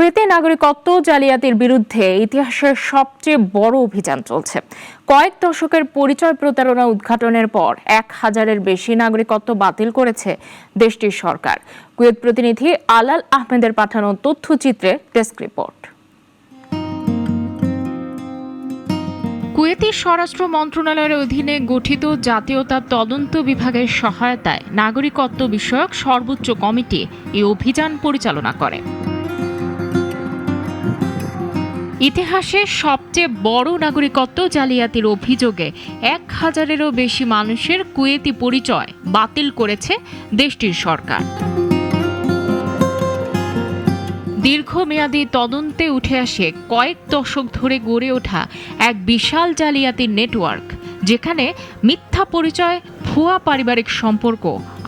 কুয়েতে নাগরিকত্ব জালিয়াতির বিরুদ্ধে ইতিহাসের সবচেয়ে বড় অভিযান চলছে। কয়েক দশকের পরিচয় প্রতারণা উদ্ঘাটনের পর 1000-এর বেশি নাগরিকত্ব বাতিল করেছে দেশটির সরকার। কুয়েত প্রতিনিধি আলাল আহমেদের পাঠানো তথ্যচিত্রে ডেস্ক রিপোর্ট। কুয়েতি স্বরাষ্ট্র মন্ত্রণালয়ের অধীনে গঠিত জাতীয়তা তদন্ত বিভাগের সহায়তায় নাগরিকত্ব বিষয়ক সর্বোচ্চ কমিটি এই অভিযান পরিচালনা করে। ইতিহাসে সবচেয়ে বড় নাগরিকত্ব জালিয়াতির অভিযোগে 1000-এরও বেশি মানুষের কুয়েতি পরিচয় বাতিল করেছে দেশটির সরকার। দীর্ঘমেয়াদী তদন্তে উঠে আসে কয়েক দশক ধরে গড়ে ওঠা এক বিশাল জালিয়াতির নেটওয়ার্ক, যেখানে মিথ্যা পরিচয়, ভুয়া পারিবারিক সম্পর্ক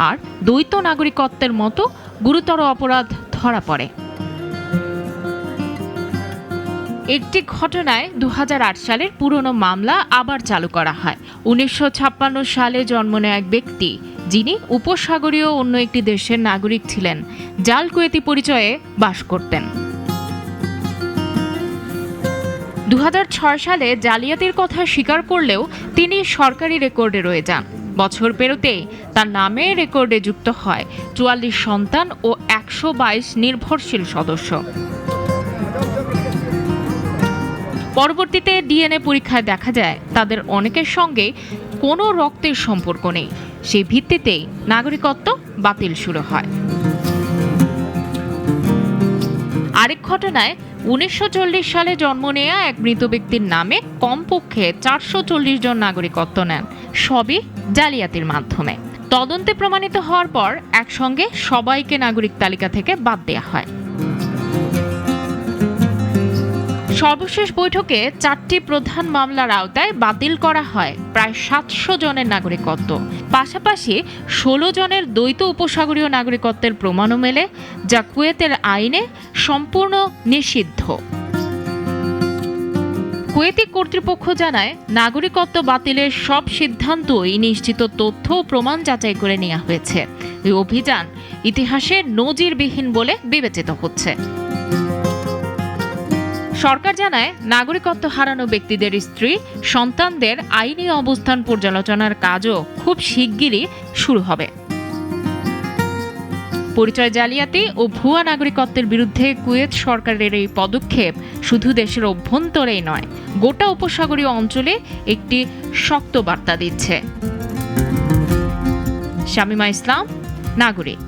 আর দ্বৈত নাগরিকত্বের মতো গুরুতর অপরাধ ধরা পড়ে। একটি ঘটনায় 2008 সালের পুরনো মামলা আবার চালু করা হয়। 1956 সালে জন্ম নেওয়া এক ব্যক্তি, যিনি উপসাগরীয় অন্য একটি দেশের নাগরিক ছিলেন, জাল কুয়েতি পরিচয়ে বাস করতেন। 2006 সালে জালিয়াতির কথা স্বীকার করলেও তিনি সরকারি রেকর্ডে রয়ে যান। বছর পেরোতেই তার নামে রেকর্ডে যুক্ত হয় 44 সন্তান ও 122 নির্ভরশীল সদস্য। পরবর্তীতে ডিএনএ পরীক্ষায় দেখা যায় তাদের অনেকের সঙ্গে কোনো রক্তের সম্পর্ক নেই। সেই ভিত্তিতেই নাগরিকত্ব বাতিল শুরু হয়। আরেক ঘটনায় 1940 সালে জন্ম নেওয়া এক মৃত ব্যক্তির নামে কমপক্ষে 440 জন নাগরিকত্ব নেন, সবই জালিয়াতির মাধ্যমে। তদন্তে প্রমাণিত হওয়ার পর একসঙ্গে সবাইকে নাগরিক তালিকা থেকে বাদ দেওয়া হয়। সর্বশেষ বৈঠকে 4টি প্রধান মামলার আওতায় বাতিল করা হয় প্রায় 700 জনের নাগরিকত্ব। পাশাপাশি 16 জনের দ্বৈত উপসাগরীয় নাগরিকত্বের প্রমাণও মেলে, যা কুয়েতের আইনে সম্পূর্ণ নিষিদ্ধ। কুয়েতি কর্তৃপক্ষ জানায়, নাগরিকত্ব বাতিলের সব সিদ্ধান্তই নিশ্চিত তথ্য ও প্রমাণ যাচাই করে নেওয়া হয়েছে। এই অভিযান ইতিহাসে নজিরবিহীন বলে বিবেচিত হচ্ছে। সরকার জানায়, নাগরিকত্ব হারানো ব্যক্তিদের স্ত্রী, সন্তানদের আইনি অবস্থান পর্যালোচনার কাজও খুব শিগগিরই শুরু হবে। পরিচয় জালিয়াতি ও ভুয়া নাগরিকত্বের বিরুদ্ধে কুয়েত সরকারের এই পদক্ষেপ শুধু দেশের অভ্যন্তরেই নয়, গোটা উপসাগরীয় অঞ্চলে একটি শক্ত বার্তা দিচ্ছে। শামিমা ইসলাম, নাগরিক।